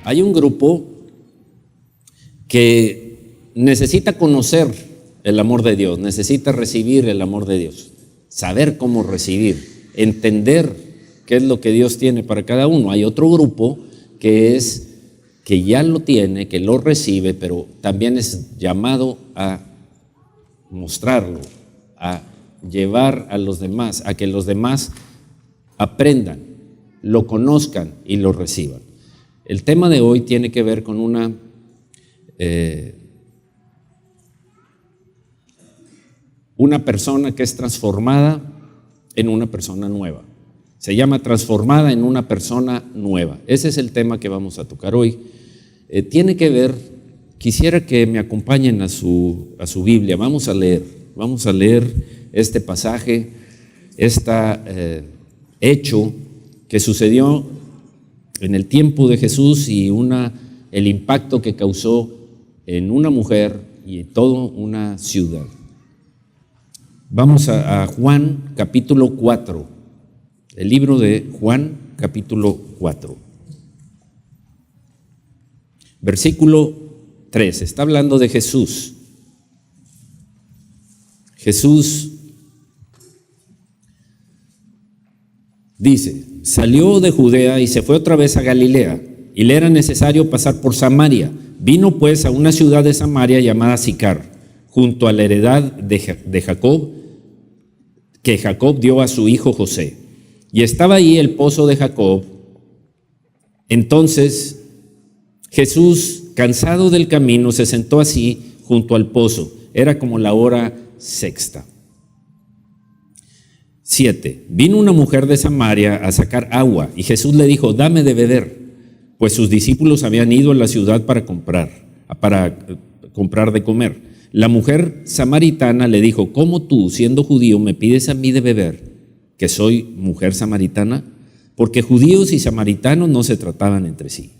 Hay un grupo que necesita conocer el amor de Dios, necesita recibir el amor de Dios, saber cómo recibir, entender qué es lo que Dios tiene para cada uno. Hay otro grupo que ya lo tiene, que lo recibe, pero también es llamado a mostrarlo, a llevar a los demás, a que los demás aprendan, lo conozcan y lo reciban. El tema de hoy tiene que ver con una persona que es transformada en una persona nueva. Se llama transformada en una persona nueva. Ese es el tema que vamos a tocar hoy. Tiene que ver, quisiera que me acompañen a su Biblia. Vamos a leer este pasaje, hecho que sucedió en el tiempo de Jesús y el impacto que causó en una mujer y en toda una ciudad. Vamos a Juan capítulo 4, el libro de Juan capítulo 4. Versículo 3, está hablando de Jesús. Jesús dice, salió de Judea y se fue otra vez a Galilea, y le era necesario pasar por Samaria. Vino pues a una ciudad de Samaria llamada Sicar, junto a la heredad de Jacob, que Jacob dio a su hijo José. Y estaba ahí el pozo de Jacob. Entonces Jesús, cansado del camino, se sentó así junto al pozo. Era como la hora sexta. 7. Vino una mujer de Samaria a sacar agua, y Jesús le dijo, dame de beber, pues sus discípulos habían ido a la ciudad para comprar de comer. La mujer samaritana le dijo, ¿cómo tú, siendo judío, me pides a mí de beber, que soy mujer samaritana? Porque judíos y samaritanos no se trataban entre sí.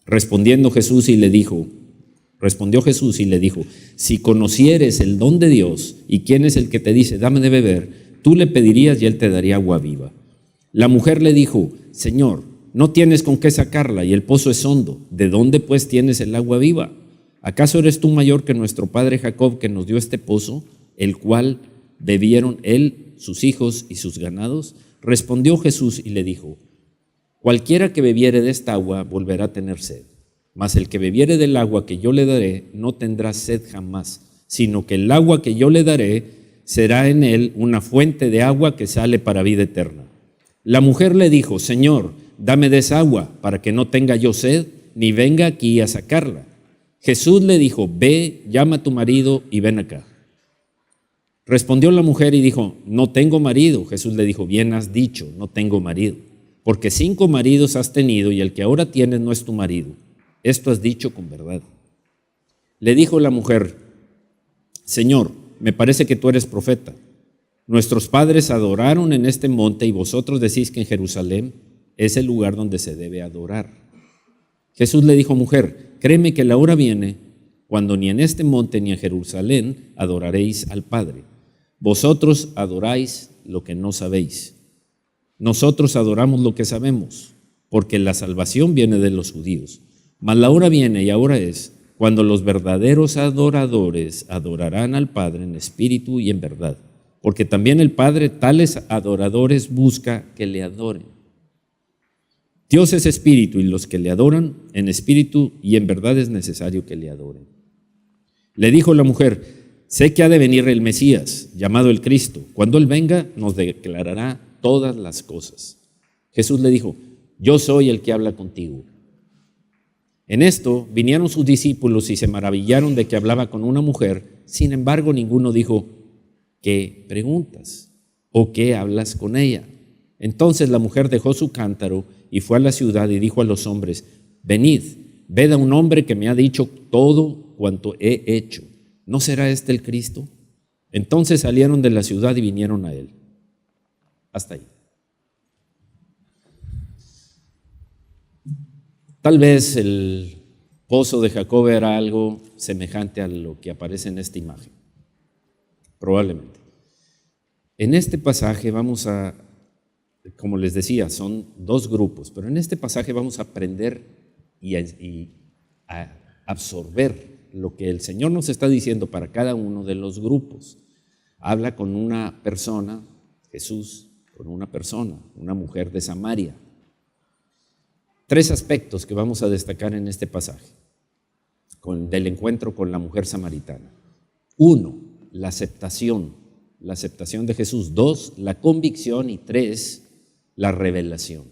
Respondió Jesús y le dijo, si conocieres el don de Dios y quién es el que te dice, dame de beber, tú le pedirías y él te daría agua viva. La mujer le dijo, Señor, no tienes con qué sacarla y el pozo es hondo. ¿De dónde pues tienes el agua viva? ¿Acaso eres tú mayor que nuestro padre Jacob, que nos dio este pozo, el cual bebieron él, sus hijos y sus ganados? Respondió Jesús y le dijo, cualquiera que bebiere de esta agua volverá a tener sed, mas el que bebiere del agua que yo le daré no tendrá sed jamás, sino que el agua que yo le daré será en él una fuente de agua que sale para vida eterna. La mujer le dijo, Señor, dame de esa agua para que no tenga yo sed, ni venga aquí a sacarla. Jesús le dijo, ve, llama a tu marido y ven acá. Respondió la mujer y dijo, no tengo marido. Jesús le dijo, bien has dicho, no tengo marido, porque 5 maridos has tenido y el que ahora tienes no es tu marido. Esto has dicho con verdad. Le dijo la mujer, Señor, me parece que tú eres profeta. Nuestros padres adoraron en este monte y vosotros decís que en Jerusalén es el lugar donde se debe adorar. Jesús le dijo, mujer, créeme que la hora viene cuando ni en este monte ni en Jerusalén adoraréis al Padre. Vosotros adoráis lo que no sabéis. Nosotros adoramos lo que sabemos, porque la salvación viene de los judíos. Mas la hora viene y ahora es cuando los verdaderos adoradores adorarán al Padre en espíritu y en verdad, porque también el Padre tales adoradores busca que le adoren. Dios es espíritu y los que le adoran en espíritu y en verdad es necesario que le adoren. Le dijo la mujer, sé que ha de venir el Mesías, llamado el Cristo. Cuando Él venga, nos declarará todas las cosas. Jesús le dijo, yo soy el que habla contigo. En esto vinieron sus discípulos y se maravillaron de que hablaba con una mujer. Sin embargo, ninguno dijo, ¿qué preguntas? ¿O qué hablas con ella? Entonces la mujer dejó su cántaro y fue a la ciudad y dijo a los hombres, venid, ved a un hombre que me ha dicho todo cuanto he hecho. ¿No será este el Cristo? Entonces salieron de la ciudad y vinieron a él. Hasta ahí. Tal vez el pozo de Jacob era algo semejante a lo que aparece en esta imagen. Probablemente. En este pasaje vamos a, como les decía, son 2 grupos, pero en este pasaje vamos a aprender a absorber lo que el Señor nos está diciendo para cada uno de los grupos. Habla con una persona, Jesús, con una persona, una mujer de Samaria. 3 aspectos que vamos a destacar en este pasaje del encuentro con la mujer samaritana. 1, la aceptación de Jesús. 2, la convicción. Y 3, la revelación.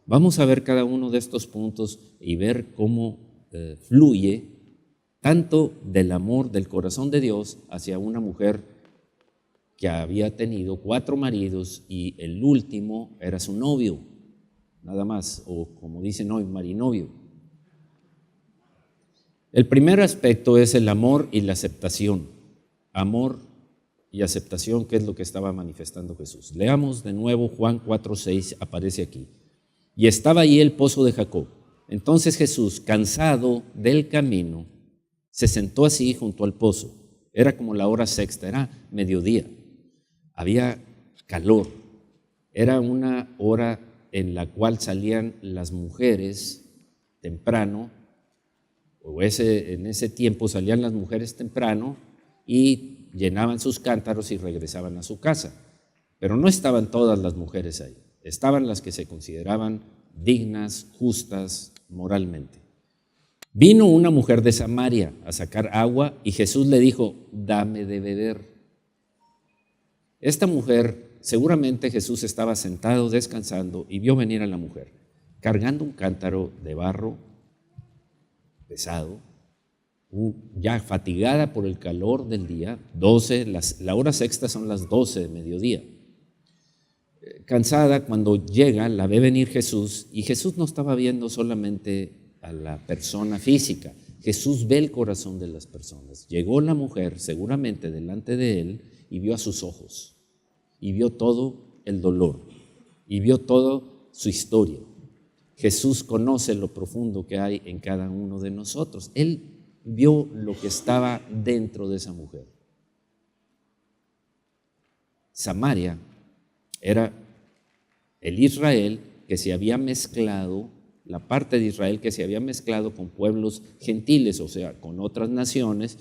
Vamos a ver cada uno de estos puntos y ver cómo fluye tanto del amor del corazón de Dios hacia una mujer que había tenido 4 maridos y el último era su novio, nada más, o como dicen hoy, marinovio. El primer aspecto es el amor y la aceptación. Amor y aceptación, que es lo que estaba manifestando Jesús. Leamos de nuevo Juan 4:6, aparece aquí. Y estaba allí el pozo de Jacob. Entonces Jesús, cansado del camino, se sentó así junto al pozo. Era como la hora sexta, era mediodía. Había calor. Era una hora en la cual salían las mujeres temprano, en ese tiempo salían las mujeres temprano y llenaban sus cántaros y regresaban a su casa. Pero no estaban todas las mujeres ahí. Estaban las que se consideraban dignas, justas, moralmente. Vino una mujer de Samaria a sacar agua y Jesús le dijo, dame de beber. Esta mujer, seguramente Jesús estaba sentado descansando y vio venir a la mujer cargando un cántaro de barro pesado, ya fatigada por el calor del día. 12, la hora sexta son las 12 de mediodía. Cansada, cuando llega, la ve venir Jesús, y Jesús no estaba viendo solamente a la persona física, Jesús ve el corazón de las personas. Llegó la mujer seguramente delante de él y vio a sus ojos, y vio todo el dolor, y vio toda su historia. Jesús conoce lo profundo que hay en cada uno de nosotros. Él vio lo que estaba dentro de esa mujer. Samaria era el Israel que se había mezclado, la parte de Israel que se había mezclado con pueblos gentiles, o sea, con otras naciones,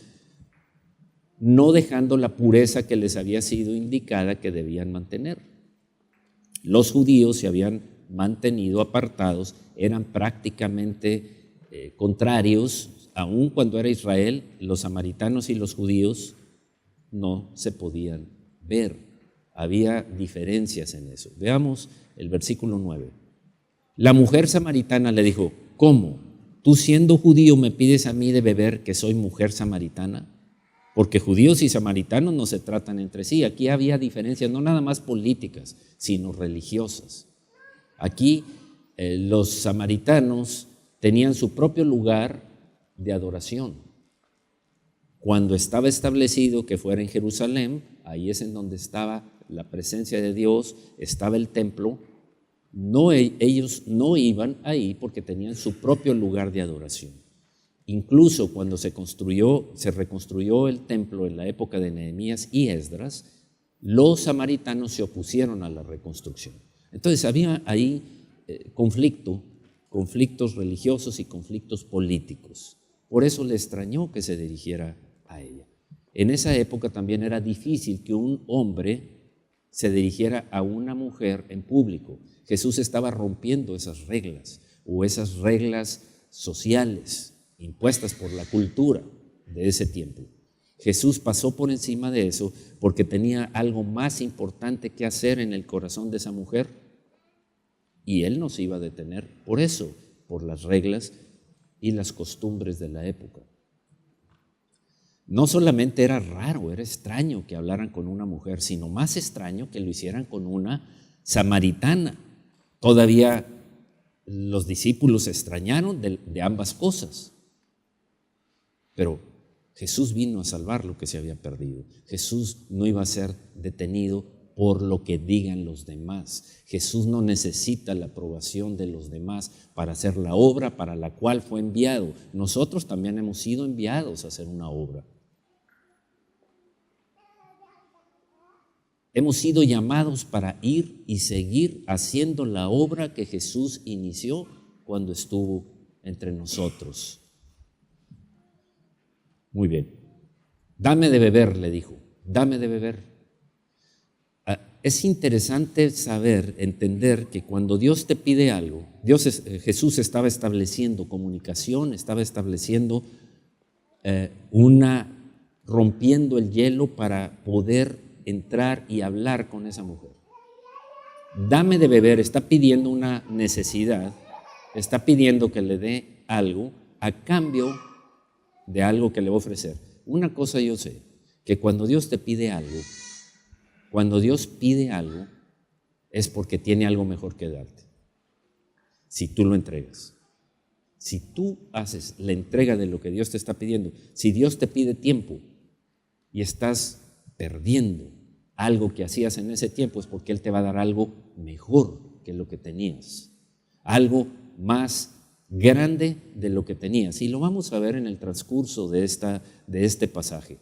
no dejando la pureza que les había sido indicada que debían mantener. Los judíos se habían mantenido apartados, eran prácticamente contrarios, aun cuando era Israel, los samaritanos y los judíos no se podían ver. Había diferencias en eso. Veamos el versículo 9. La mujer samaritana le dijo, ¿cómo? ¿Tú siendo judío me pides a mí de beber que soy mujer samaritana? Porque judíos y samaritanos no se tratan entre sí. Aquí había diferencias, no nada más políticas, sino religiosas. Aquí los samaritanos tenían su propio lugar de adoración. Cuando estaba establecido que fuera en Jerusalén, ahí es en donde estaba la presencia de Dios, estaba el templo. Ellos no iban ahí porque tenían su propio lugar de adoración. Incluso cuando se reconstruyó el templo en la época de Nehemías y Esdras, los samaritanos se opusieron a la reconstrucción. Entonces había ahí conflictos religiosos y conflictos políticos. Por eso le extrañó que se dirigiera a ella. En esa época también era difícil que un hombre se dirigiera a una mujer en público. Jesús estaba rompiendo esas reglas o esas reglas sociales impuestas por la cultura de ese tiempo. Jesús pasó por encima de eso porque tenía algo más importante que hacer en el corazón de esa mujer, y él no se iba a detener por eso, por las reglas y las costumbres de la época. No solamente era raro, era extraño que hablaran con una mujer, sino más extraño que lo hicieran con una samaritana. Todavía los discípulos se extrañaron de ambas cosas. Pero Jesús vino a salvar lo que se había perdido. Jesús no iba a ser detenido por lo que digan los demás. Jesús no necesita la aprobación de los demás para hacer la obra para la cual fue enviado. Nosotros también hemos sido enviados a hacer una obra. Hemos sido llamados para ir y seguir haciendo la obra que Jesús inició cuando estuvo entre nosotros. Muy bien. Dame de beber, le dijo, dame de beber. Es interesante saber, entender que cuando Dios te pide algo, Jesús estaba estableciendo comunicación, estaba estableciendo rompiendo el hielo para poder entrar y hablar con esa mujer. Dame de beber, está pidiendo una necesidad, está pidiendo que le dé algo a cambio de algo que le va a ofrecer. Una cosa yo sé, que cuando Dios te pide algo, cuando Dios pide algo, es porque tiene algo mejor que darte. Si tú lo entregas. Si tú haces la entrega de lo que Dios te está pidiendo, si Dios te pide tiempo y estás perdiendo algo que hacías en ese tiempo, es porque Él te va a dar algo mejor que lo que tenías. Algo más grande de lo que tenías. Y lo vamos a ver en el transcurso de este pasaje.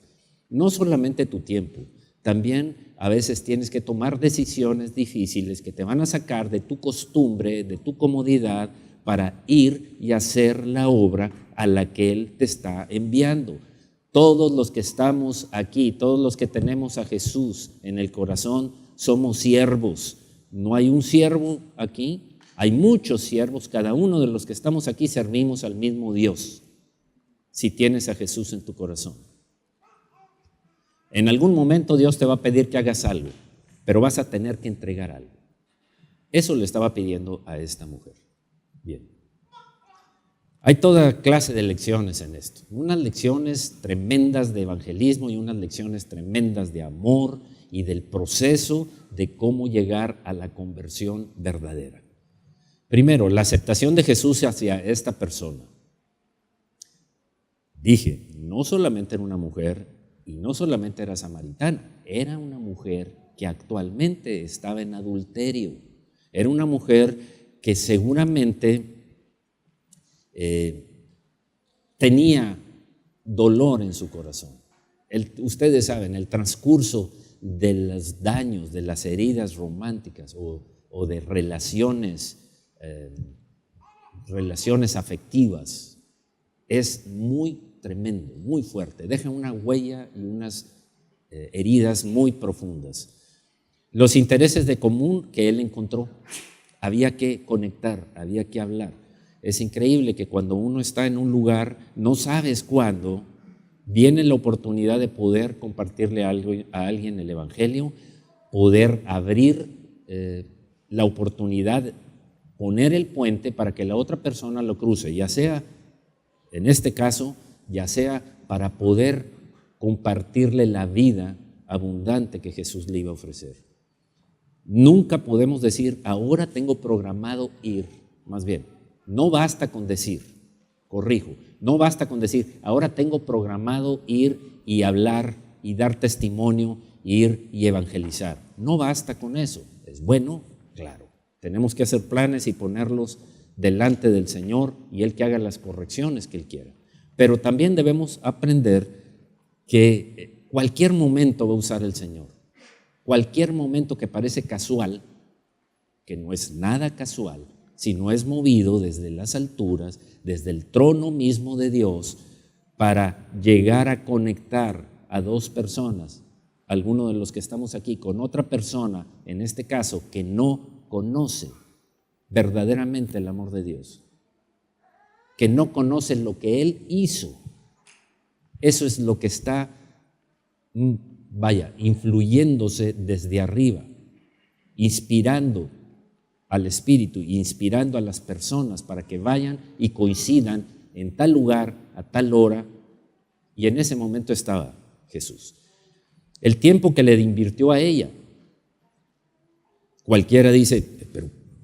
No solamente tu tiempo, también a veces tienes que tomar decisiones difíciles que te van a sacar de tu costumbre, de tu comodidad, para ir y hacer la obra a la que Él te está enviando. Todos los que estamos aquí, todos los que tenemos a Jesús en el corazón, somos siervos. No hay un siervo aquí, hay muchos siervos. Cada uno de los que estamos aquí servimos al mismo Dios, si tienes a Jesús en tu corazón. En algún momento Dios te va a pedir que hagas algo, pero vas a tener que entregar algo. Eso le estaba pidiendo a esta mujer. Bien. Hay toda clase de lecciones en esto. Unas lecciones tremendas de evangelismo y unas lecciones tremendas de amor y del proceso de cómo llegar a la conversión verdadera. Primero, la aceptación de Jesús hacia esta persona. Dije, no solamente era una mujer y no solamente era samaritana, era una mujer que actualmente estaba en adulterio. Era una mujer que seguramente tenía dolor en su corazón. Ustedes saben, el transcurso de los daños, de las heridas románticas o de relaciones afectivas es muy tremendo, muy fuerte. Deja una huella y unas heridas muy profundas. Los intereses de común que él encontró, había que conectar, había que hablar. Es increíble que cuando uno está en un lugar, no sabes cuándo viene la oportunidad de poder compartirle algo a alguien el evangelio, poder abrir la oportunidad, poner el puente para que la otra persona lo cruce, ya sea, en este caso, ya sea para poder compartirle la vida abundante que Jesús le iba a ofrecer. Nunca podemos decir, ahora tengo programado ir. Más bien, no basta con decir, corrijo, no basta con decir, ahora tengo programado ir y hablar y dar testimonio, ir y evangelizar. No basta con eso. Es bueno, claro. Tenemos que hacer planes y ponerlos delante del Señor y Él que haga las correcciones que Él quiera. Pero también debemos aprender que cualquier momento va a usar el Señor. Cualquier momento que parece casual, que no es nada casual, sino es movido desde las alturas, desde el trono mismo de Dios, para llegar a conectar a dos personas, alguno de los que estamos aquí, con otra persona, en este caso, que no conoce verdaderamente el amor de Dios, que no conoce lo que Él hizo. Eso es lo que está, influyéndose desde arriba, inspirando al Espíritu, inspirando a las personas para que vayan y coincidan en tal lugar, a tal hora, y en ese momento estaba Jesús. El tiempo que le invirtió a ella, cualquiera dice,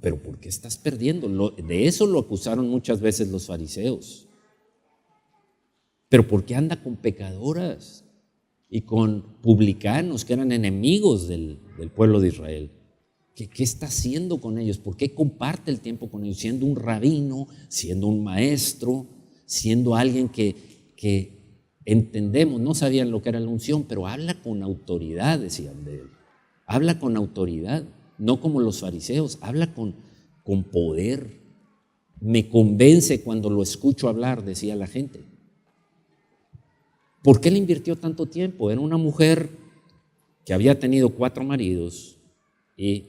pero ¿por qué estás perdiendo? De eso lo acusaron muchas veces los fariseos. Pero ¿por qué anda con pecadoras y con publicanos que eran enemigos del pueblo de Israel? ¿Qué está haciendo con ellos? ¿Por qué comparte el tiempo con ellos? Siendo un rabino, siendo un maestro, siendo alguien que entendemos, no sabían lo que era la unción, pero habla con autoridad, decían de él. Habla con autoridad, no como los fariseos, habla con poder. me convence cuando lo escucho hablar, decía la gente. ¿Por qué le invirtió tanto tiempo? Era una mujer que había tenido 4 maridos y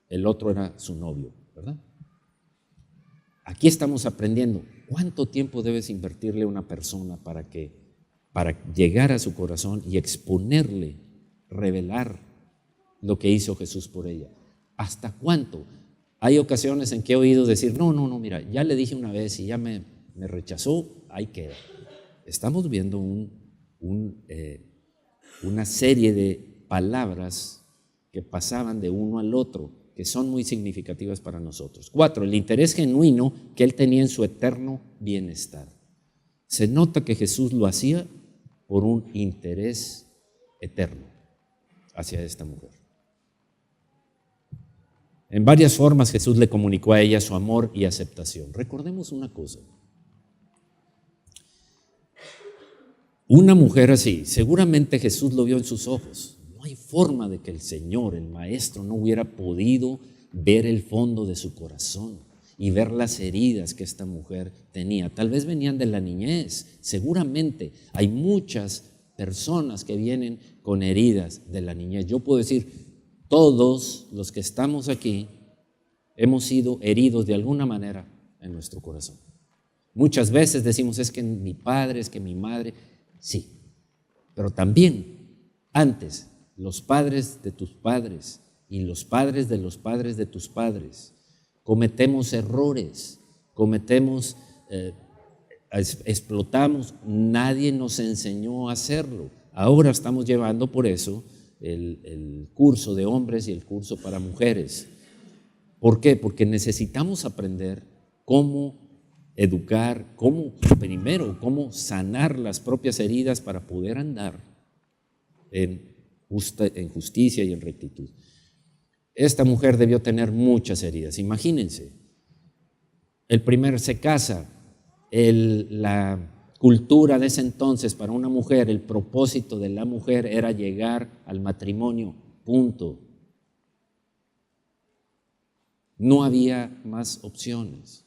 el otro era su novio, ¿verdad? Aquí estamos aprendiendo cuánto tiempo debes invertirle a una persona para llegar a su corazón y exponerle, revelar lo que hizo Jesús por ella. ¿Hasta cuánto? Hay ocasiones en que he oído decir, no, mira, ya le dije una vez y ya me rechazó, ahí queda. Estamos viendo una serie de palabras que pasaban de uno al otro, que son muy significativas para nosotros. 4, el interés genuino que él tenía en su eterno bienestar. Se nota que Jesús lo hacía por un interés eterno hacia esta mujer. En varias formas Jesús le comunicó a ella su amor y aceptación. Recordemos una cosa. Una mujer así, seguramente Jesús lo vio en sus ojos. No hay forma de que el Señor, el Maestro, no hubiera podido ver el fondo de su corazón y ver las heridas que esta mujer tenía. Tal vez venían de la niñez. Seguramente hay muchas personas que vienen con heridas de la niñez. Yo puedo decir, todos los que estamos aquí hemos sido heridos de alguna manera en nuestro corazón. Muchas veces decimos, es que mi padre, es que mi madre. Sí, pero también antes los padres de tus padres y los padres de los padres de tus padres cometemos errores, explotamos, nadie nos enseñó a hacerlo. Ahora estamos llevando por eso el curso de hombres y el curso para mujeres. ¿Por qué? Porque necesitamos aprender cómo educar, cómo sanar las propias heridas para poder andar en justicia y en rectitud. Esta mujer debió tener muchas heridas. Imagínense, se casa, la cultura de ese entonces para una mujer, el propósito de la mujer era llegar al matrimonio, punto. No había más opciones.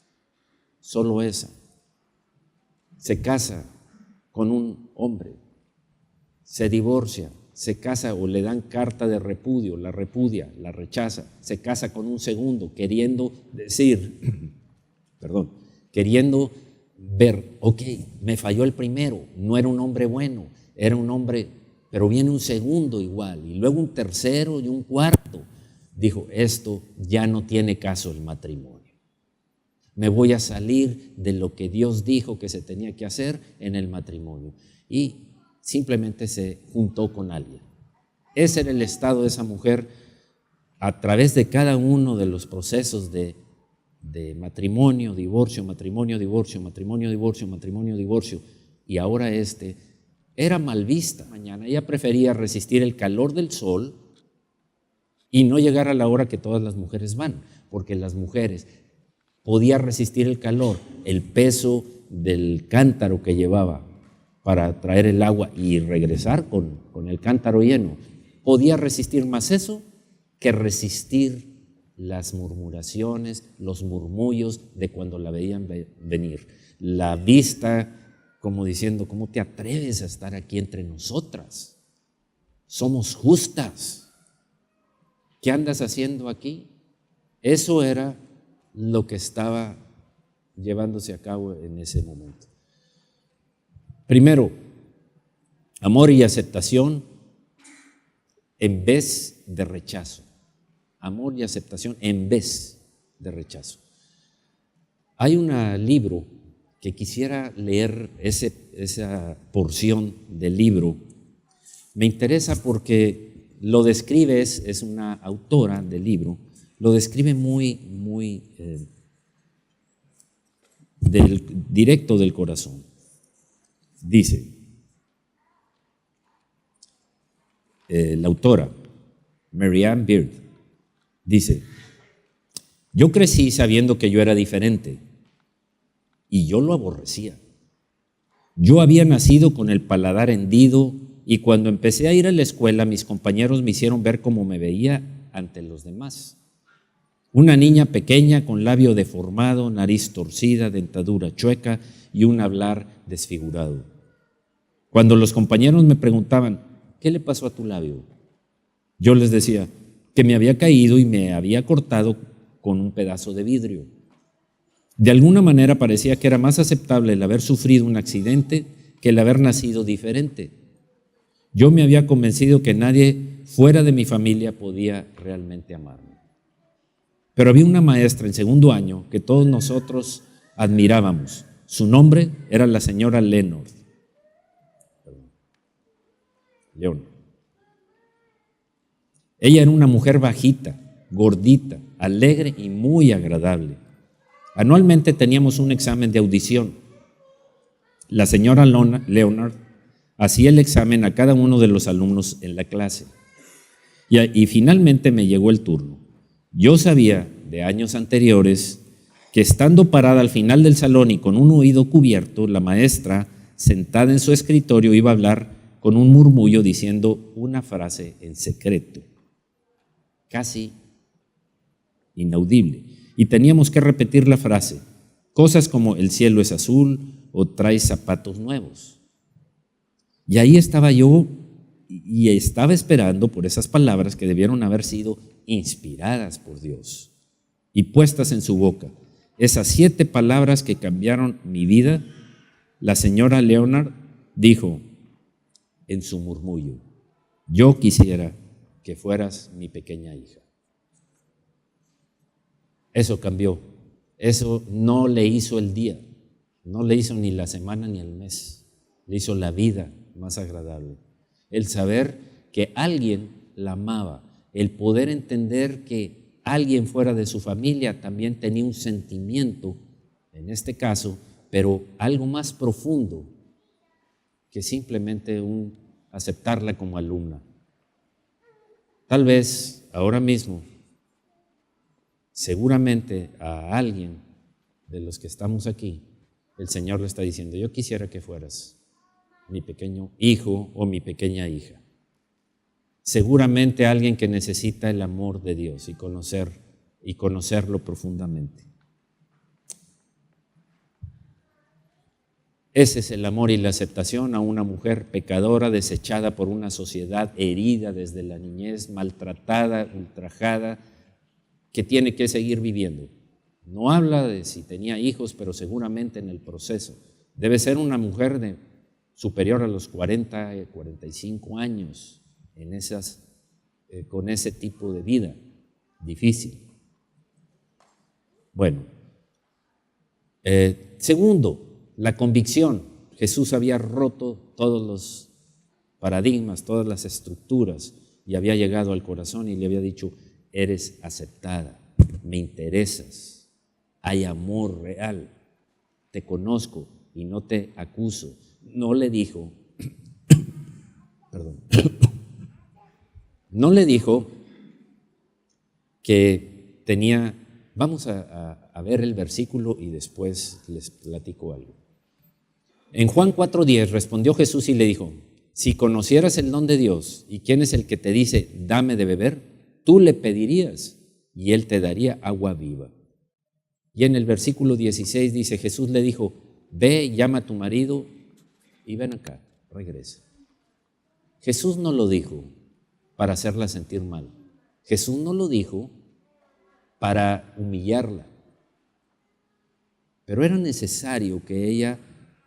Solo esa. Se casa con un hombre, se divorcia, se casa o le dan carta de repudio, la repudia, la rechaza, se casa con un segundo, queriendo ver, ok, me falló el primero, no era un hombre bueno, era un hombre, pero viene un segundo igual, y luego un tercero y un cuarto. Dijo, esto ya no tiene caso el matrimonio. Me voy a salir de lo que Dios dijo que se tenía que hacer en el matrimonio. Y simplemente se juntó con alguien. Ese era el estado de esa mujer a través de cada uno de los procesos de matrimonio, divorcio, matrimonio, divorcio, matrimonio, divorcio, matrimonio, divorcio. Y ahora era mal vista. Mañana ella prefería resistir el calor del sol y no llegar a la hora que todas las mujeres van, porque las mujeres podía resistir el calor, el peso del cántaro que llevaba para traer el agua y regresar con el cántaro lleno. Podía resistir más eso que resistir las murmuraciones, los murmullos de cuando la veían venir. La vista como diciendo, ¿cómo te atreves a estar aquí entre nosotras? Somos justas. ¿Qué andas haciendo aquí? Eso era lo que estaba llevándose a cabo en ese momento. Primero, amor y aceptación en vez de rechazo. Amor y aceptación en vez de rechazo. Hay un libro que quisiera leer esa porción del libro. Me interesa porque lo describe, es una autora del libro, lo describe muy directo del corazón. Dice, la autora, Marianne Beard, dice, yo crecí sabiendo que yo era diferente y yo lo aborrecía. Yo había nacido con el paladar hendido y cuando empecé a ir a la escuela mis compañeros me hicieron ver cómo me veía ante los demás. Una niña pequeña con labio deformado, nariz torcida, dentadura chueca y un hablar desfigurado. Cuando los compañeros me preguntaban, ¿qué le pasó a tu labio? Yo les decía que me había caído y me había cortado con un pedazo de vidrio. De alguna manera parecía que era más aceptable el haber sufrido un accidente que el haber nacido diferente. Yo me había convencido que nadie fuera de mi familia podía realmente amarme. Pero había una maestra en segundo año que todos nosotros admirábamos. Su nombre era la señora Leonard. Ella era una mujer bajita, gordita, alegre y muy agradable. Anualmente teníamos un examen de audición. La señora Leonard hacía el examen a cada uno de los alumnos en la clase. Y finalmente me llegó el turno. Yo sabía de años anteriores que estando parada al final del salón y con un oído cubierto, la maestra, sentada en su escritorio, iba a hablar con un murmullo diciendo una frase en secreto, casi inaudible. Y teníamos que repetir la frase, cosas como el cielo es azul o traes zapatos nuevos. Y ahí estaba yo y estaba esperando por esas palabras que debieron haber sido inspiradas por Dios y puestas en su boca. Esas 7 palabras que cambiaron mi vida, la señora Leonard dijo en su murmullo, yo quisiera que fueras mi pequeña hija. Eso cambió, eso no le hizo el día, no le hizo ni la semana ni el mes, le hizo la vida más agradable. El saber que alguien la amaba, el poder entender que alguien fuera de su familia también tenía un sentimiento, en este caso, pero algo más profundo que simplemente aceptarla como alumna. Tal vez ahora mismo, seguramente a alguien de los que estamos aquí, el Señor le está diciendo, yo quisiera que fueras mi pequeño hijo o mi pequeña hija. Seguramente alguien que necesita el amor de Dios y conocerlo profundamente. Ese es el amor y la aceptación a una mujer pecadora, desechada por una sociedad, herida desde la niñez, maltratada, ultrajada, que tiene que seguir viviendo. No habla de si tenía hijos, pero seguramente en el proceso. Debe ser una mujer superior a los 40, 45 años con ese tipo de vida difícil. Bueno, segundo, la convicción. Jesús había roto todos los paradigmas, todas las estructuras y había llegado al corazón y le había dicho, eres aceptada, me interesas, hay amor real, te conozco y no te acuso. No le dijo, no le dijo que tenía, vamos a ver el versículo y después les platico algo. En Juan 4:10 respondió Jesús y le dijo, si conocieras el don de Dios y quién es el que te dice, dame de beber, tú le pedirías y él te daría agua viva. Y en el versículo 16 dice, Jesús le dijo, ve, llama a tu marido y ven acá, regresa. Jesús no lo dijo para hacerla sentir mal. Jesús no lo dijo para humillarla. Pero era necesario que ella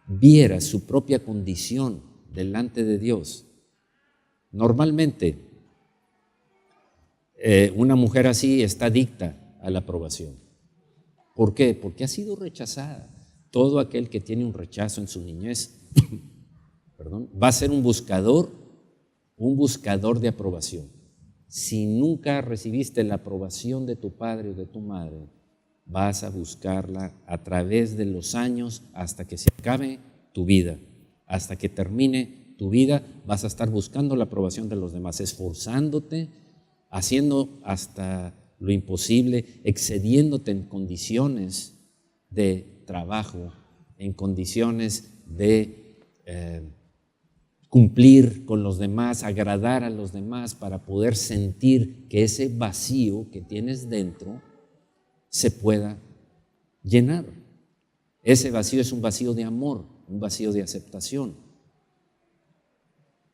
viera su propia condición delante de Dios. Normalmente, una mujer así está adicta a la aprobación. ¿Por qué? Porque ha sido rechazada. Todo aquel que tiene un rechazo en su niñez va a ser un buscador de aprobación. Si nunca recibiste la aprobación de tu padre o de tu madre, vas a buscarla a través de los años hasta que se acabe tu vida. Hasta que termine tu vida vas a estar buscando la aprobación de los demás, esforzándote, haciendo hasta lo imposible, excediéndote en condiciones de trabajo, en condiciones de cumplir con los demás, agradar a los demás para poder sentir que ese vacío que tienes dentro se pueda llenar. Ese vacío es un vacío de amor, un vacío de aceptación.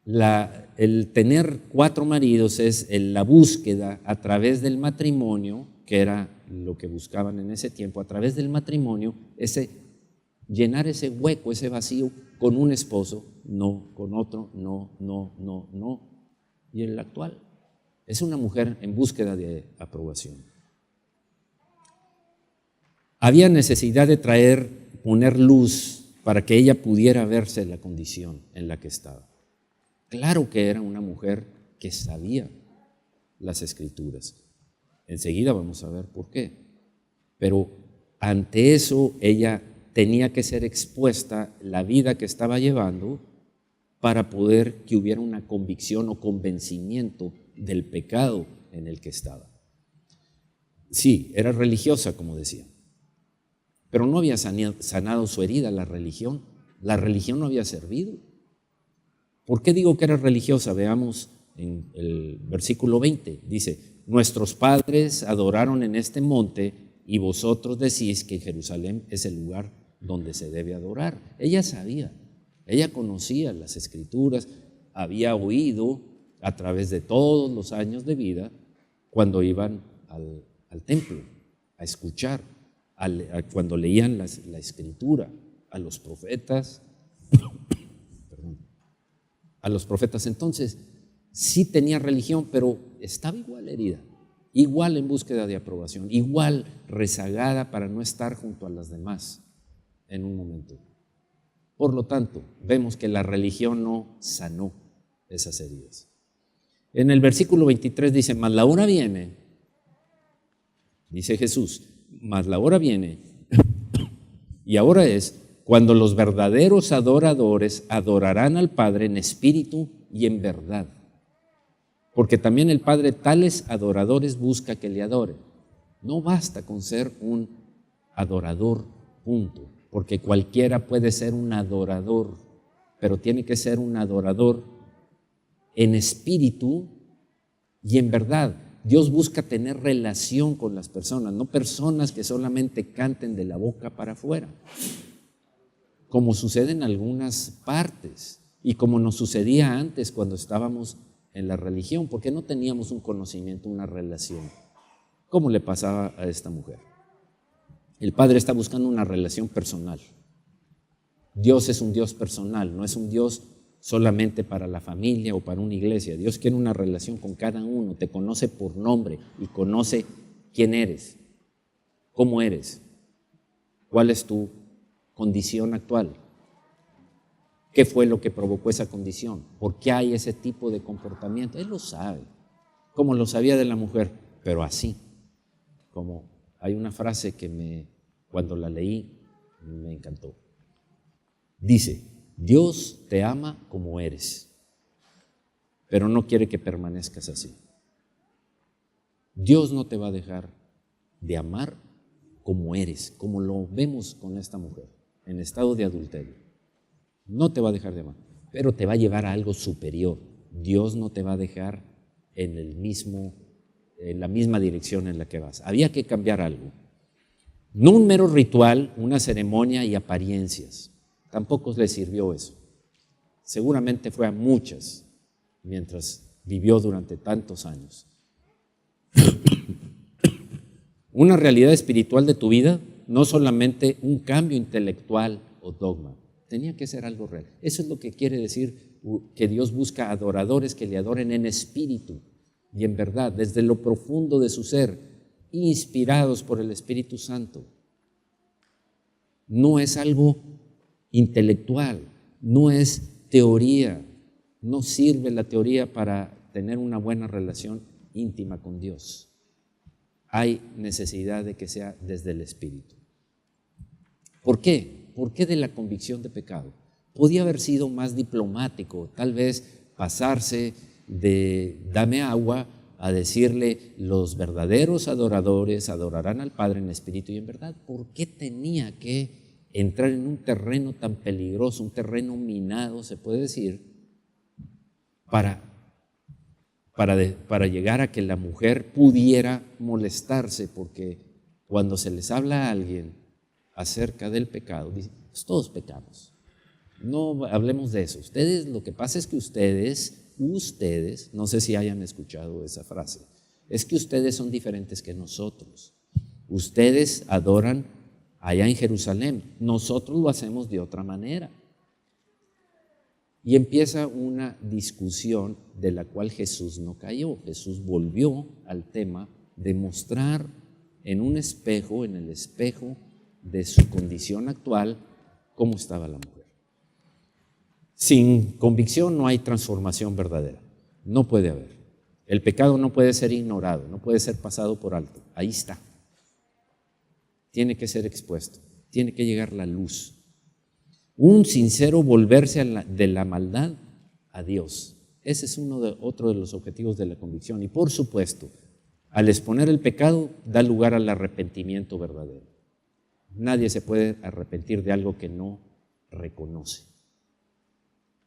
El tener 4 maridos es la búsqueda a través del matrimonio, que era lo que buscaban en ese tiempo, a través del matrimonio, llenar ese hueco, ese vacío con un esposo, no, con otro, no, no, no, no. Y el actual es una mujer en búsqueda de aprobación. Había necesidad de poner luz para que ella pudiera verse la condición en la que estaba. Claro que era una mujer que sabía las Escrituras. Enseguida vamos a ver por qué. Pero ante eso ella tenía que ser expuesta la vida que estaba llevando para poder que hubiera una convicción o convencimiento del pecado en el que estaba. Sí, era religiosa, como decía, pero no había sanado su herida la religión. La religión no había servido. ¿Por qué digo que era religiosa? Veamos en el versículo 20. Dice, nuestros padres adoraron en este monte y vosotros decís que Jerusalén es el lugar donde se debe adorar. Ella sabía, ella conocía las Escrituras, había oído a través de todos los años de vida cuando iban al templo a escuchar, cuando leían la Escritura, a los profetas. A los profetas. Entonces, sí tenía religión, pero estaba igual herida, igual en búsqueda de aprobación, igual rezagada para no estar junto a las demás en un momento. Por lo tanto, vemos que la religión no sanó esas heridas. En el versículo 23 dice, mas la hora viene, dice Jesús, mas la hora viene, y ahora es cuando los verdaderos adoradores adorarán al Padre en espíritu y en verdad. Porque también el Padre tales adoradores busca que le adoren. No basta con ser un adorador, punto. Porque cualquiera puede ser un adorador, pero tiene que ser un adorador en espíritu y en verdad. Dios busca tener relación con las personas, no personas que solamente canten de la boca para afuera, como sucede en algunas partes y como nos sucedía antes cuando estábamos en la religión, porque no teníamos un conocimiento, una relación, como le pasaba a esta mujer. El Padre está buscando una relación personal. Dios es un Dios personal, no es un Dios solamente para la familia o para una iglesia. Dios quiere una relación con cada uno, te conoce por nombre y conoce quién eres, cómo eres, cuál es tu condición actual. ¿Qué fue lo que provocó esa condición? ¿Por qué hay ese tipo de comportamiento? Él lo sabe, como lo sabía de la mujer, pero así, como hay una frase que cuando la leí me encantó. Dice, Dios te ama como eres, pero no quiere que permanezcas así. Dios no te va a dejar de amar como eres, como lo vemos con esta mujer, en estado de adulterio. No te va a dejar de amar, pero te va a llevar a algo superior. Dios no te va a dejar en la misma dirección en la que vas. Había que cambiar algo. No un mero ritual, una ceremonia y apariencias. Tampoco le sirvió eso. Seguramente fue a muchas mientras vivió durante tantos años. Una realidad espiritual de tu vida, no solamente un cambio intelectual o dogma. Tenía que ser algo real. Eso es lo que quiere decir que Dios busca adoradores que le adoren en espíritu y en verdad, desde lo profundo de su ser, inspirados por el Espíritu Santo. No es algo intelectual, no es teoría, no sirve la teoría para tener una buena relación íntima con Dios. Hay necesidad de que sea desde el Espíritu. ¿Por qué? ¿Por qué de la convicción de pecado? Podía haber sido más diplomático, tal vez pasarse de dame agua a decirle los verdaderos adoradores adorarán al Padre en espíritu y en verdad. ¿Por qué tenía que entrar en un terreno tan peligroso, un terreno minado, se puede decir, para llegar a que la mujer pudiera molestarse porque cuando se les habla a alguien acerca del pecado, dicen, pues todos pecamos. No hablemos de eso. Ustedes, lo que pasa es que ustedes, no sé si hayan escuchado esa frase, es que ustedes son diferentes que nosotros. Ustedes adoran allá en Jerusalén, nosotros lo hacemos de otra manera. Y empieza una discusión de la cual Jesús no cayó. Jesús volvió al tema de mostrar en un espejo, en el espejo de su condición actual, cómo estaba la mujer. Sin convicción no hay transformación verdadera, no puede haber. El pecado no puede ser ignorado, no puede ser pasado por alto, ahí está. Tiene que ser expuesto, tiene que llegar la luz. Un sincero volverse de la maldad a Dios. Ese es otro de los objetivos de la convicción. Y por supuesto, al exponer el pecado, da lugar al arrepentimiento verdadero. Nadie se puede arrepentir de algo que no reconoce.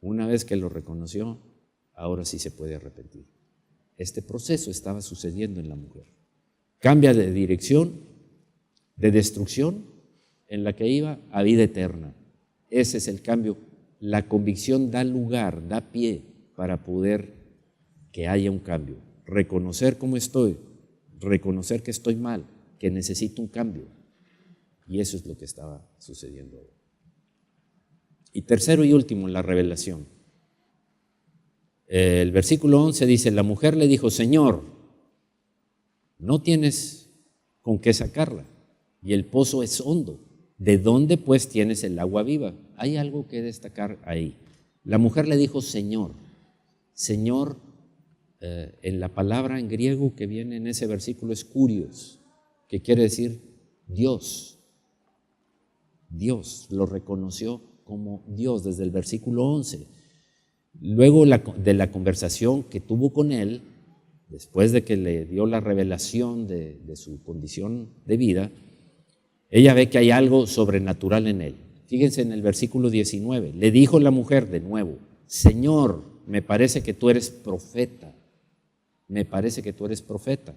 Una vez que lo reconoció, ahora sí se puede arrepentir. Este proceso estaba sucediendo en la mujer. Cambia de dirección, de destrucción, en la que iba a vida eterna. Ese es el cambio. La convicción da lugar, da pie para poder que haya un cambio. Reconocer cómo estoy, reconocer que estoy mal, que necesito un cambio. Y eso es lo que estaba sucediendo ahora. Y tercero y último, la revelación. El versículo 11 dice, la mujer le dijo, Señor, no tienes con qué sacarla y el pozo es hondo. ¿De dónde pues tienes el agua viva? Hay algo que destacar ahí. La mujer le dijo, Señor. Señor, en la palabra en griego que viene en ese versículo es kurios, que quiere decir Dios. Dios lo reconoció como Dios desde el versículo 11. Luego de la conversación que tuvo con él, después de que le dio la revelación de su condición de vida, ella ve que hay algo sobrenatural en él. Fíjense en el versículo 19, le dijo la mujer de nuevo, Señor, me parece que tú eres profeta, me parece que tú eres profeta.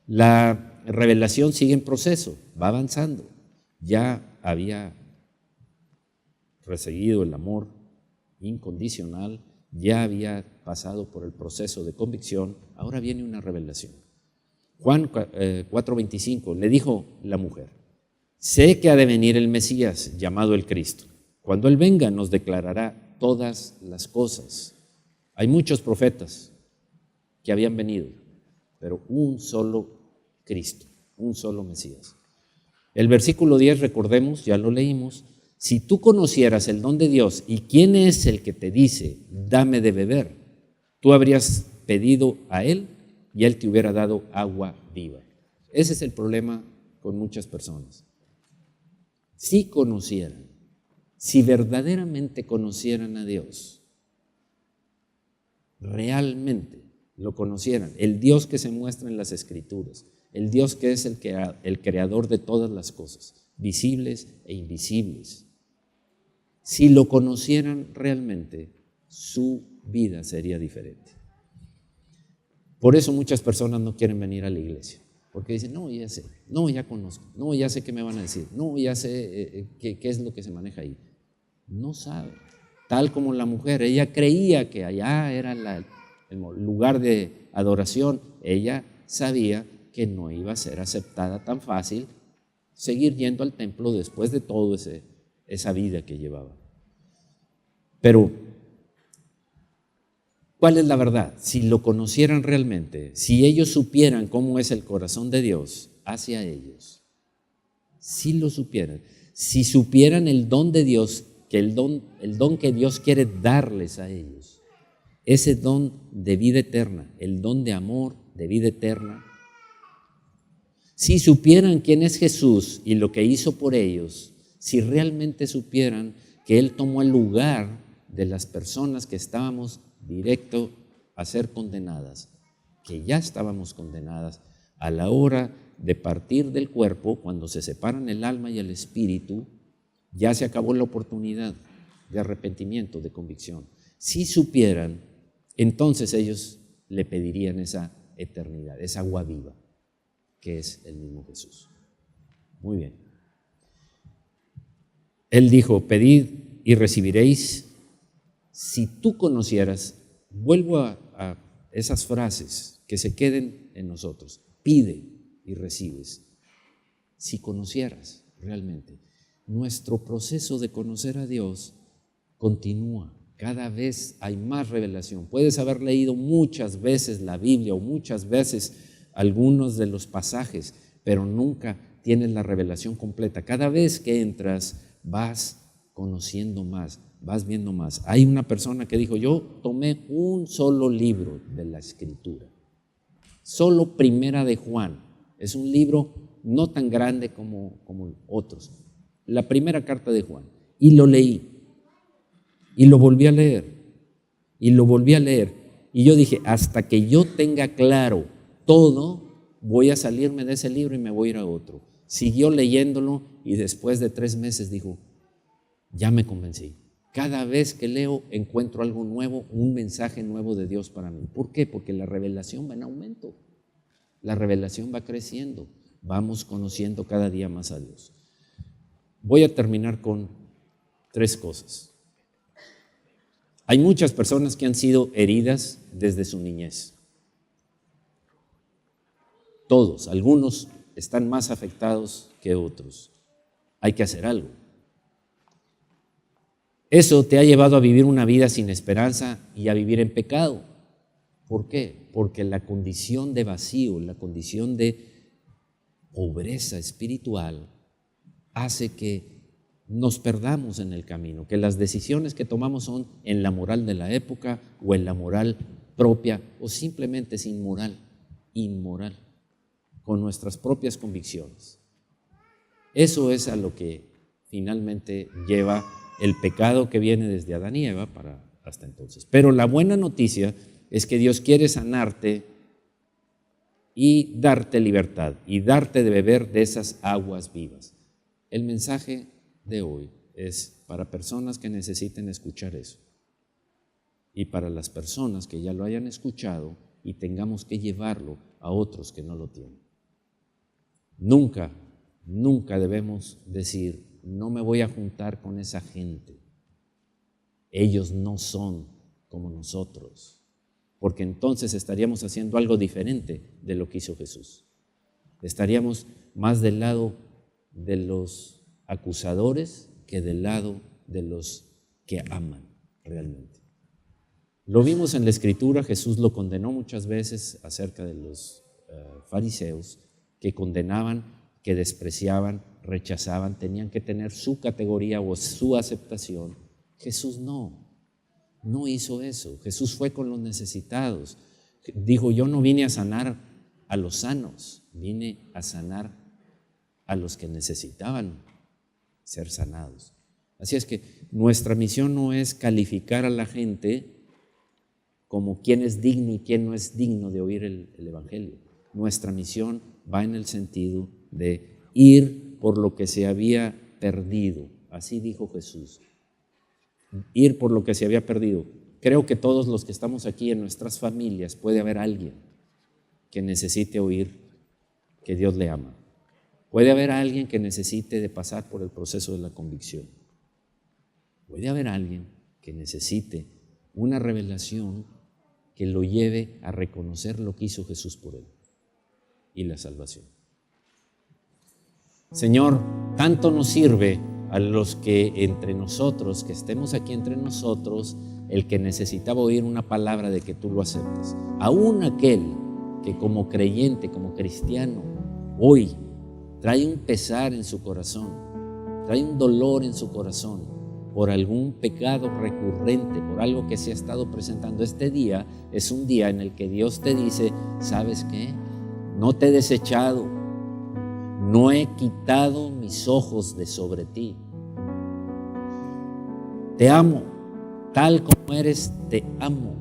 La revelación sigue en proceso, va avanzando, ya había recibido el amor incondicional, ya había pasado por el proceso de convicción, ahora viene una revelación. Juan 4:25, le dijo la mujer, sé que ha de venir el Mesías, llamado el Cristo. Cuando Él venga nos declarará todas las cosas. Hay muchos profetas que habían venido, pero un solo Cristo, un solo Mesías. El versículo 10, recordemos, ya lo leímos, si tú conocieras el don de Dios y quién es el que te dice, dame de beber, tú habrías pedido a Él y Él te hubiera dado agua viva. Ese es el problema con muchas personas. Si conocieran, si verdaderamente conocieran a Dios, realmente lo conocieran, el Dios que se muestra en las Escrituras, el Dios que es el creador de todas las cosas, visibles e invisibles, si lo conocieran realmente, su vida sería diferente. Por eso muchas personas no quieren venir a la iglesia, porque dicen, no, ya sé, no, ya conozco, no, ya sé qué me van a decir, no, ya sé qué es lo que se maneja ahí. No sabe. Tal como la mujer, ella creía que allá era el lugar de adoración, ella sabía que no iba a ser aceptada tan fácil seguir yendo al templo después de todo esa vida que llevaba. Pero, ¿cuál es la verdad? Si lo conocieran realmente, si ellos supieran cómo es el corazón de Dios hacia ellos, si lo supieran, si supieran el don de Dios, que el don que Dios quiere darles a ellos, ese don de vida eterna, el don de amor, de vida eterna, si supieran quién es Jesús y lo que hizo por ellos, si realmente supieran que Él tomó el lugar de las personas que estábamos directo a ser condenadas, que ya estábamos condenadas a la hora de partir del cuerpo, cuando se separan el alma y el espíritu, ya se acabó la oportunidad de arrepentimiento, de convicción. Si supieran, entonces ellos le pedirían esa eternidad, esa agua viva, que es el mismo Jesús. Muy bien. Él dijo, pedid y recibiréis. Si tú conocieras, vuelvo a esas frases que se queden en nosotros. Pide y recibes. Si conocieras realmente. Nuestro proceso de conocer a Dios continúa. Cada vez hay más revelación. Puedes haber leído muchas veces la Biblia o muchas veces algunos de los pasajes, pero nunca tienes la revelación completa. Cada vez que entras vas conociendo más, vas viendo más. Hay una persona que dijo, yo tomé un solo libro de la Escritura, solo Primera de Juan. Es un libro no tan grande como otros. La primera carta de Juan. Y lo leí. Y lo volví a leer. Y lo volví a leer. Y yo dije, hasta que yo tenga claro todo, voy a salirme de ese libro y me voy a ir a otro. Siguió leyéndolo y después de 3 meses dijo, ya me convencí. Cada vez que leo encuentro algo nuevo, un mensaje nuevo de Dios para mí. ¿Por qué? Porque la revelación va en aumento. La revelación va creciendo. Vamos conociendo cada día más a Dios. Voy a terminar con 3 cosas. Hay muchas personas que han sido heridas desde su niñez. Todos, algunos están más afectados que otros. Hay que hacer algo. Eso te ha llevado a vivir una vida sin esperanza y a vivir en pecado. ¿Por qué? Porque la condición de vacío, la condición de pobreza espiritual hace que nos perdamos en el camino, que las decisiones que tomamos son en la moral de la época o en la moral propia o simplemente sin moral, inmoral, con nuestras propias convicciones. Eso es a lo que finalmente lleva el pecado que viene desde Adán y Eva para hasta entonces. Pero la buena noticia es que Dios quiere sanarte y darte libertad y darte de beber de esas aguas vivas. El mensaje de hoy es para personas que necesiten escuchar eso y para las personas que ya lo hayan escuchado y tengamos que llevarlo a otros que no lo tienen. Nunca debemos decir, no me voy a juntar con esa gente. Ellos no son como nosotros, porque entonces estaríamos haciendo algo diferente de lo que hizo Jesús. Estaríamos más del lado de los acusadores que del lado de los que aman realmente. Lo vimos en la Escritura, Jesús lo condenó muchas veces acerca de los fariseos que condenaban, que despreciaban, rechazaban, tenían que tener su categoría o su aceptación. Jesús no hizo eso. Jesús fue con los necesitados. Dijo, yo no vine a sanar a los sanos, vine a sanar a los que necesitaban ser sanados. Así es que nuestra misión no es calificar a la gente como quién es digno y quién no es digno de oír el Evangelio. Nuestra misión va en el sentido de ir por lo que se había perdido. Así dijo Jesús. Ir por lo que se había perdido. Creo que todos los que estamos aquí en nuestras familias puede haber alguien que necesite oír que Dios le ama. Puede haber alguien que necesite de pasar por el proceso de la convicción. Puede haber alguien que necesite una revelación que lo lleve a reconocer lo que hizo Jesús por él y la salvación. Señor, tanto nos sirve a los que entre nosotros, que estemos aquí entre nosotros, el que necesitaba oír una palabra de que tú lo aceptes. Aún aquel que como creyente, como cristiano, hoy trae un pesar en su corazón, trae un dolor en su corazón por algún pecado recurrente, por algo que se ha estado presentando. Este día es un día en el que Dios te dice, ¿sabes qué? No te he desechado, no he quitado mis ojos de sobre ti. Te amo, tal como eres, te amo.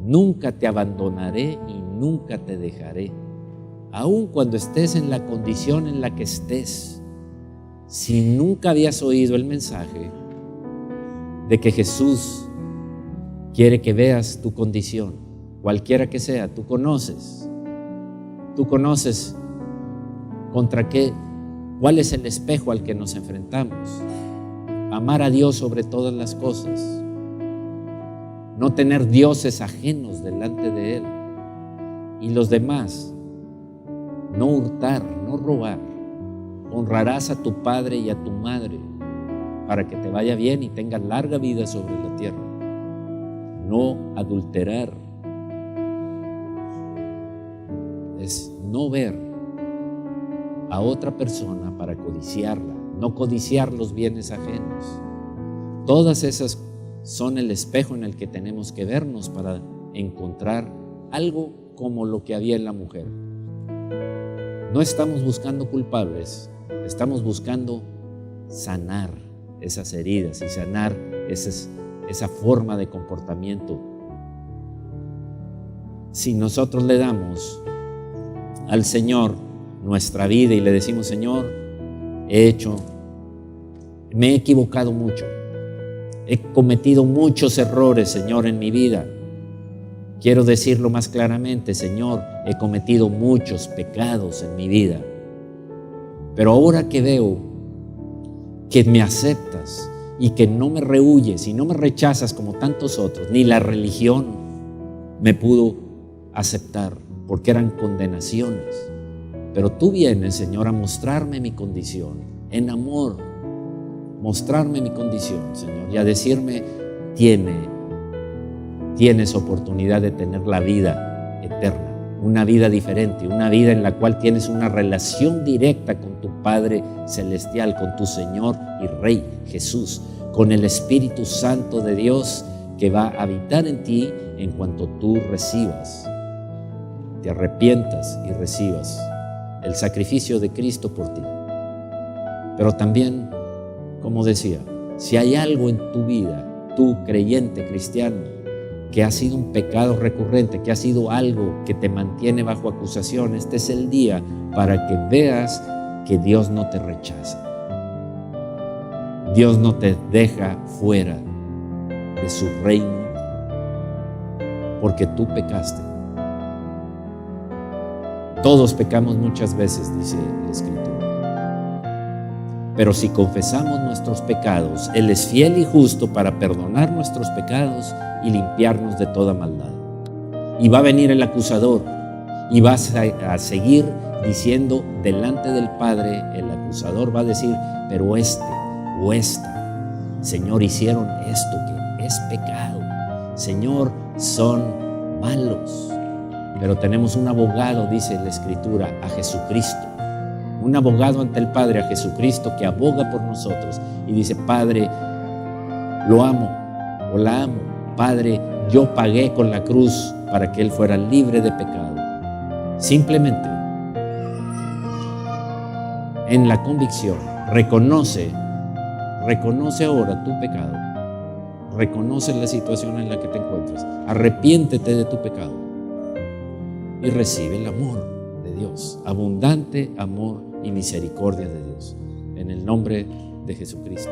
Nunca te abandonaré y nunca te dejaré. Aun cuando estés en la condición en la que estés, si nunca habías oído el mensaje de que Jesús quiere que veas tu condición, cualquiera que sea, tú conoces contra qué ¿Cuál es el espejo al que nos enfrentamos? Amar a Dios sobre todas las cosas. No tener dioses ajenos delante de Él. Y los demás, no hurtar, no robar. Honrarás a tu padre y a tu madre para que te vaya bien y tengas larga vida sobre la tierra. No adulterar es no ver a otra persona para codiciarla, no codiciar los bienes ajenos. Todas esas son el espejo en el que tenemos que vernos para encontrar algo como lo que había en la mujer. No estamos buscando culpables, estamos buscando sanar esas heridas y sanar esa forma de comportamiento. Si nosotros le damos al Señor nuestra vida y le decimos: Señor, me he equivocado mucho, he cometido muchos errores, Señor, en mi vida. Quiero decirlo más claramente: Señor, he cometido muchos pecados en mi vida, pero ahora que veo que me aceptas y que no me rehuyes y no me rechazas como tantos otros, ni la religión me pudo aceptar porque eran condenaciones, pero tú vienes, Señor, a mostrarme mi condición en amor, mostrarme mi condición, Señor, y a decirme: tienes oportunidad de tener la vida eterna, una vida diferente, una vida en la cual tienes una relación directa con tu Padre Celestial, con tu Señor y Rey Jesús, con el Espíritu Santo de Dios que va a habitar en ti en cuanto tú recibas, te arrepientas y recibas el sacrificio de Cristo por ti. Pero también, como decía, si hay algo en tu vida, tú creyente cristiano, que ha sido un pecado recurrente, que ha sido algo que te mantiene bajo acusación, este es el día para que veas que Dios no te rechaza. Dios no te deja fuera de su reino porque tú pecaste. Todos pecamos muchas veces, dice la Escritura. Pero si confesamos nuestros pecados, Él es fiel y justo para perdonar nuestros pecados y limpiarnos de toda maldad. Y va a venir el acusador y vas a seguir diciendo delante del Padre. El acusador va a decir: pero este o esta, Señor, hicieron esto que es pecado. Señor, son malos. Pero tenemos un abogado, dice la Escritura, a Jesucristo. Un abogado ante el Padre, a Jesucristo, que aboga por nosotros y dice: Padre, lo amo o la amo. Padre, yo pagué con la cruz para que Él fuera libre de pecado. Simplemente, en la convicción, reconoce ahora tu pecado. Reconoce la situación en la que te encuentras. Arrepiéntete de tu pecado y recibe el amor de Dios, abundante amor y misericordia de Dios, en el nombre de Jesucristo.